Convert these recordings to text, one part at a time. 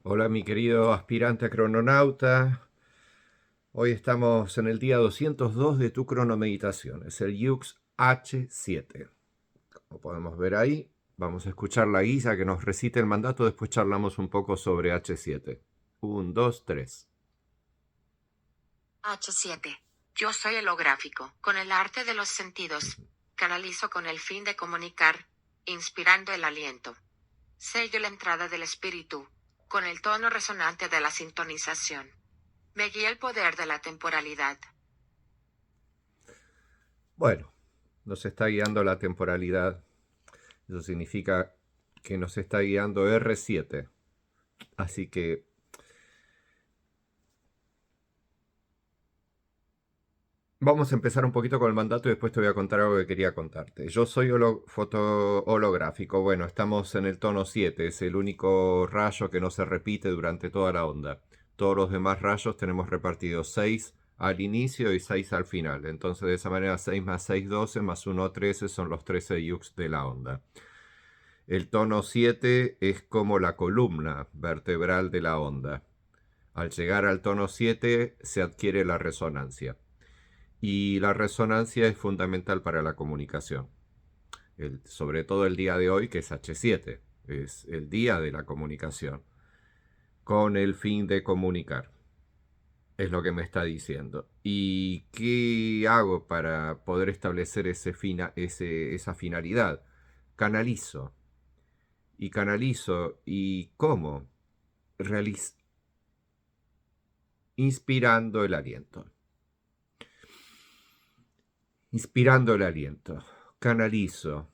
Hola mi querido aspirante a crononauta, hoy estamos en el día 202 de tu cronomeditación, es el YUX H7. Como podemos ver ahí, vamos a escuchar la guía que nos recite el mandato, después charlamos un poco sobre H7. 1, 2, 3. H7. Yo soy holográfico, con el arte de los sentidos. Canalizo con el fin de comunicar, inspirando el aliento. Sello la entrada del espíritu, con el tono resonante de la sintonización. Me guía el poder de la temporalidad. Bueno, nos está guiando la temporalidad, eso significa que nos está guiando R7, así que vamos a empezar un poquito con el mandato y después te voy a contar algo que quería contarte. Yo soy foto holográfico. Bueno, estamos en el tono 7. Es el único rayo que no se repite durante toda la onda. Todos los demás rayos tenemos repartidos 6 al inicio y 6 al final. Entonces de esa manera 6 más 6, 12 más 1, 13 son los 13 yux de la onda. El tono 7 es como la columna vertebral de la onda. Al llegar al tono 7 se adquiere la resonancia. Y la resonancia es fundamental para la comunicación. Sobre todo el día de hoy, que es H7, es el día de la comunicación, con el fin de comunicar. Es lo que me está diciendo. ¿Y qué hago para poder establecer esa finalidad? Canalizo. ¿Y canalizo? ¿Y cómo? Inspirando el aliento. Inspirando el aliento. Canalizo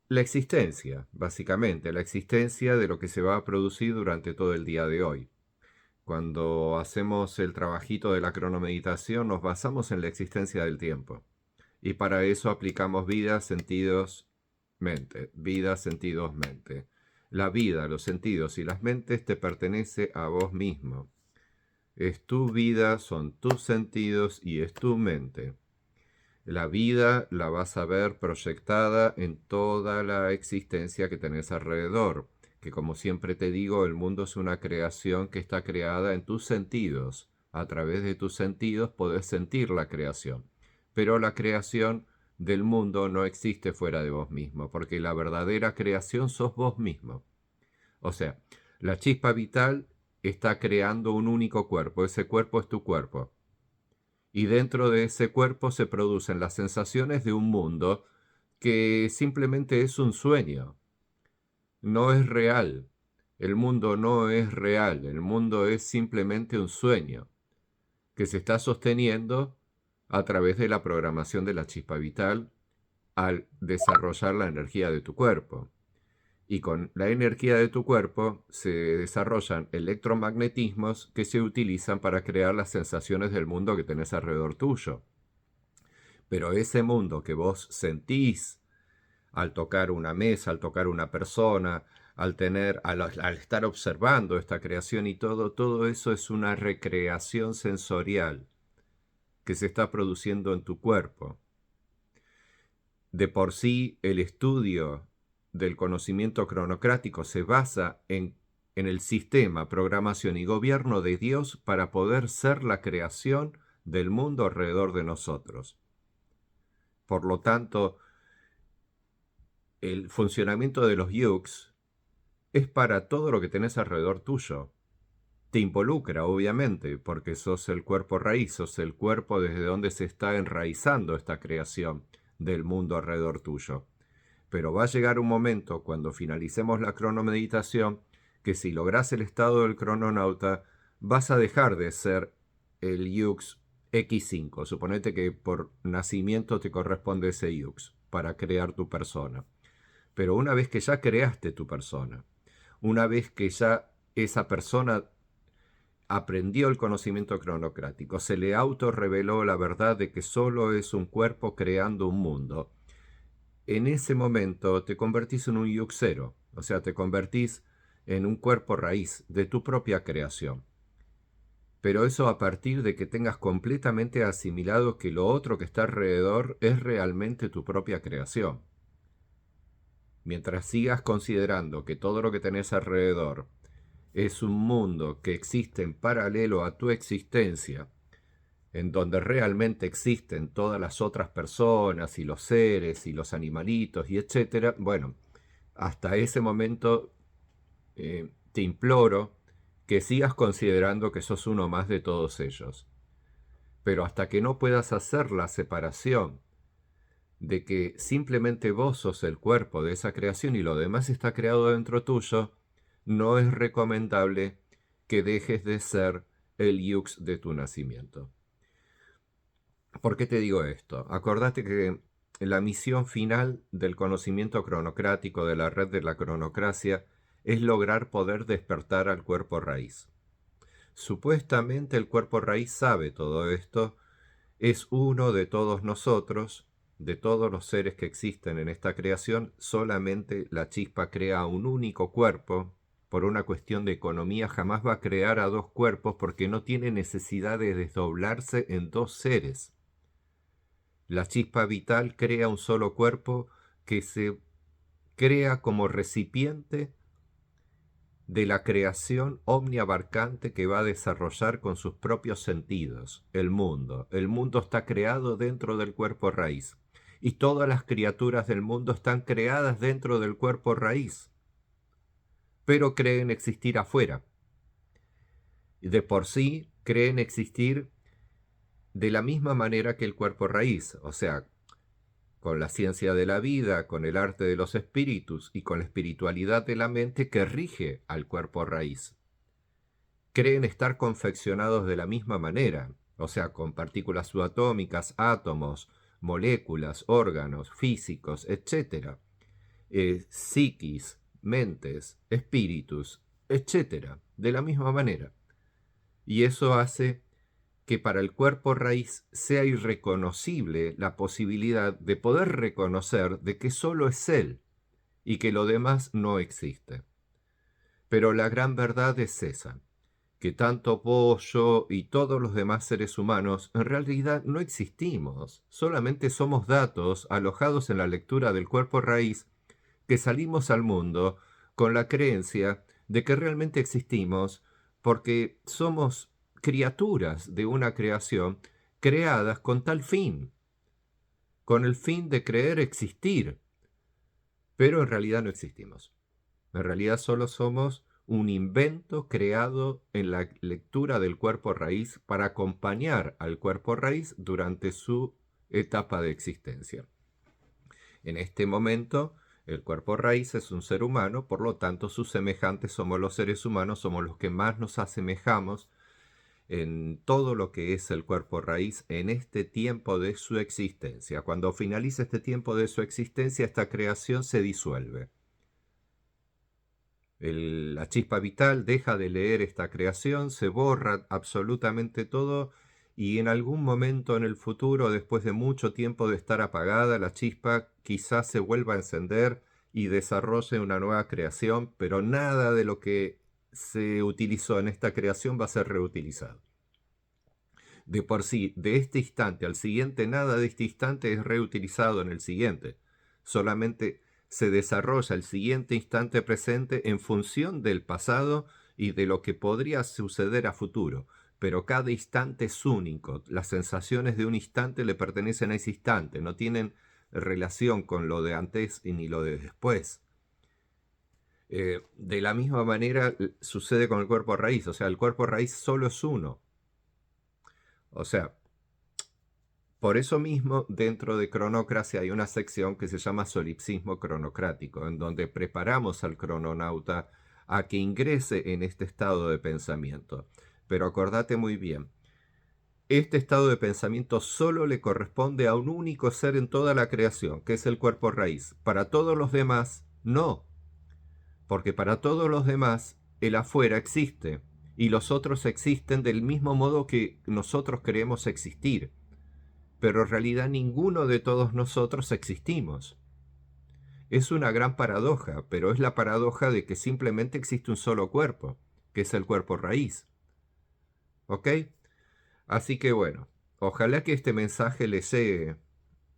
la existencia, básicamente, la existencia de lo que se va a producir durante todo el día de hoy. Cuando hacemos el trabajito de la cronomeditación nos basamos en la existencia del tiempo. Y para eso aplicamos vida, sentidos, mente. Vida, sentidos, mente. La vida, los sentidos y las mentes te pertenece a vos mismo. Es tu vida, son tus sentidos y es tu mente. La vida la vas a ver proyectada en toda la existencia que tenés alrededor, que como siempre te digo, el mundo es una creación que está creada en tus sentidos. A través de tus sentidos podés sentir la creación. Pero la creación del mundo no existe fuera de vos mismo, porque la verdadera creación sos vos mismo. O sea, la chispa vital está creando un único cuerpo, ese cuerpo es tu cuerpo y dentro de ese cuerpo se producen las sensaciones de un mundo que simplemente es un sueño, no es real. El mundo no es real, el mundo es simplemente un sueño que se está sosteniendo a través de la programación de la chispa vital al desarrollar la energía de tu cuerpo. Y con la energía de tu cuerpo se desarrollan electromagnetismos que se utilizan para crear las sensaciones del mundo que tenés alrededor tuyo. Pero ese mundo que vos sentís al tocar una mesa, al tocar una persona, al estar observando esta creación y todo eso es una recreación sensorial que se está produciendo en tu cuerpo. De por sí, el estudio del conocimiento cronocrático se basa en el sistema, programación y gobierno de Dios para poder ser la creación del mundo alrededor de nosotros. Por lo tanto, el funcionamiento de los yux es para todo lo que tenés alrededor tuyo. Te involucra, obviamente, porque sos el cuerpo raíz, sos el cuerpo desde donde se está enraizando esta creación del mundo alrededor tuyo. Pero va a llegar un momento, cuando finalicemos la cronomeditación, que si lográs el estado del crononauta, vas a dejar de ser el yux X5. Suponete que por nacimiento te corresponde ese yux para crear tu persona. Pero una vez que ya creaste tu persona, una vez que ya esa persona aprendió el conocimiento cronocrático, se le autorreveló la verdad de que solo es un cuerpo creando un mundo, en ese momento te convertís en un yuxero, o sea, te convertís en un cuerpo raíz de tu propia creación. Pero eso a partir de que tengas completamente asimilado que lo otro que está alrededor es realmente tu propia creación. Mientras sigas considerando que todo lo que tenés alrededor es un mundo que existe en paralelo a tu existencia, en donde realmente existen todas las otras personas y los seres y los animalitos y etcétera, bueno, hasta ese momento te imploro que sigas considerando que sos uno más de todos ellos. Pero hasta que no puedas hacer la separación de que simplemente vos sos el cuerpo de esa creación y lo demás está creado dentro tuyo, no es recomendable que dejes de ser el yux de tu nacimiento. ¿Por qué te digo esto? Acordate que la misión final del conocimiento cronocrático de la red de la cronocracia es lograr poder despertar al cuerpo raíz. Supuestamente el cuerpo raíz sabe todo esto, es uno de todos nosotros, de todos los seres que existen en esta creación, solamente la chispa crea un único cuerpo. Por una cuestión de economía jamás va a crear a dos cuerpos porque no tiene necesidad de desdoblarse en dos seres. La chispa vital crea un solo cuerpo que se crea como recipiente de la creación omniabarcante que va a desarrollar con sus propios sentidos el mundo. El mundo está creado dentro del cuerpo raíz y todas las criaturas del mundo están creadas dentro del cuerpo raíz, pero creen existir afuera. De por sí creen existir de la misma manera que el cuerpo raíz, o sea, con la ciencia de la vida, con el arte de los espíritus y con la espiritualidad de la mente que rige al cuerpo raíz. Creen estar confeccionados de la misma manera, o sea, con partículas subatómicas, átomos, moléculas, órganos, físicos, etc. Psiquis, mentes, espíritus, etc. De la misma manera. Y eso hace que para el cuerpo raíz sea irreconocible la posibilidad de poder reconocer de que solo es él y que lo demás no existe. Pero la gran verdad es esa, que tanto vos, yo y todos los demás seres humanos en realidad no existimos, solamente somos datos alojados en la lectura del cuerpo raíz que salimos al mundo con la creencia de que realmente existimos porque somos criaturas de una creación creadas con tal fin, con el fin de creer existir, pero en realidad no existimos. En realidad solo somos un invento creado en la lectura del cuerpo raíz para acompañar al cuerpo raíz durante su etapa de existencia. En este momento, el cuerpo raíz es un ser humano, por lo tanto, sus semejantes somos los seres humanos, somos los que más nos asemejamos en todo lo que es el cuerpo raíz en este tiempo de su existencia. Cuando finaliza este tiempo de su existencia, esta creación se disuelve. La chispa vital deja de leer esta creación, se borra absolutamente todo y en algún momento en el futuro, después de mucho tiempo de estar apagada, la chispa quizás se vuelva a encender y desarrolle una nueva creación, pero nada de lo que se utilizó en esta creación va a ser reutilizado. De por sí, de este instante al siguiente, nada de este instante es reutilizado en el siguiente. Solamente se desarrolla el siguiente instante presente en función del pasado y de lo que podría suceder a futuro. Pero cada instante es único. Las sensaciones de un instante le pertenecen a ese instante. No tienen relación con lo de antes y ni lo de después. De la misma manera sucede con el cuerpo raíz. O sea, el cuerpo raíz solo es uno. O sea, por eso mismo, dentro de Cronocracia hay una sección que se llama solipsismo cronocrático, en donde preparamos al crononauta a que ingrese en este estado de pensamiento. Pero acordate muy bien, este estado de pensamiento solo le corresponde a un único ser en toda la creación, que es el cuerpo raíz. Para todos los demás, no. Porque para todos los demás, el afuera existe, y los otros existen del mismo modo que nosotros queremos existir. Pero en realidad ninguno de todos nosotros existimos. Es una gran paradoja, pero es la paradoja de que simplemente existe un solo cuerpo, que es el cuerpo raíz. ¿Ok? Así que bueno, ojalá que este mensaje le llegue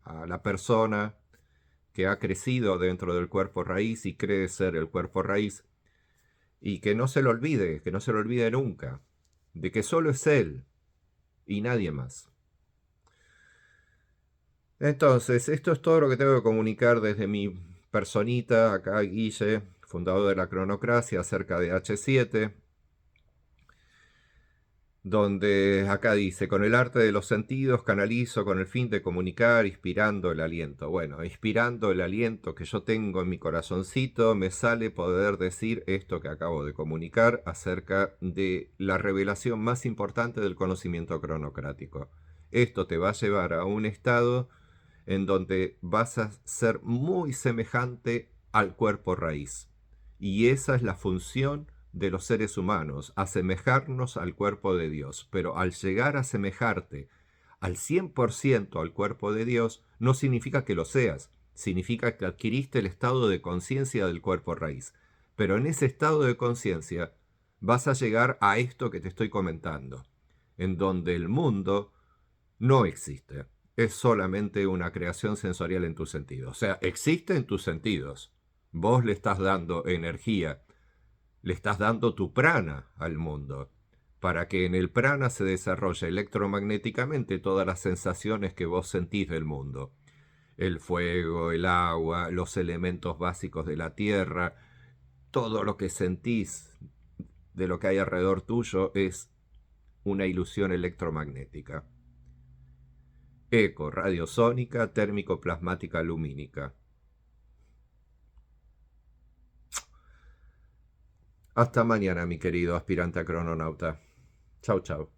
a la persona que ha crecido dentro del cuerpo raíz y cree ser el cuerpo raíz, y que no se lo olvide, que no se lo olvide nunca, de que solo es él y nadie más. Entonces, esto es todo lo que tengo que comunicar desde mi personita, acá Guille, fundador de la Cronocracia, acerca de H7, donde acá dice, con el arte de los sentidos canalizo con el fin de comunicar, inspirando el aliento. Bueno, inspirando el aliento que yo tengo en mi corazoncito, me sale poder decir esto que acabo de comunicar acerca de la revelación más importante del conocimiento cronocrático. Esto te va a llevar a un estado en donde vas a ser muy semejante al cuerpo raíz. Y esa es la función de los seres humanos, asemejarnos al cuerpo de Dios. Pero al llegar a asemejarte al 100% al cuerpo de Dios, no significa que lo seas, significa que adquiriste el estado de conciencia del cuerpo raíz. Pero en ese estado de conciencia vas a llegar a esto que te estoy comentando, en donde el mundo no existe. Es solamente una creación sensorial en tus sentidos. O sea, existe en tus sentidos. Vos le estás dando energía, le estás dando tu prana al mundo, para que en el prana se desarrolle electromagnéticamente todas las sensaciones que vos sentís del mundo. El fuego, el agua, los elementos básicos de la tierra, todo lo que sentís de lo que hay alrededor tuyo es una ilusión electromagnética. Eco, radiosónica, térmico-plasmática lumínica. Hasta mañana, mi querido aspirante a crononauta. Chau, chau.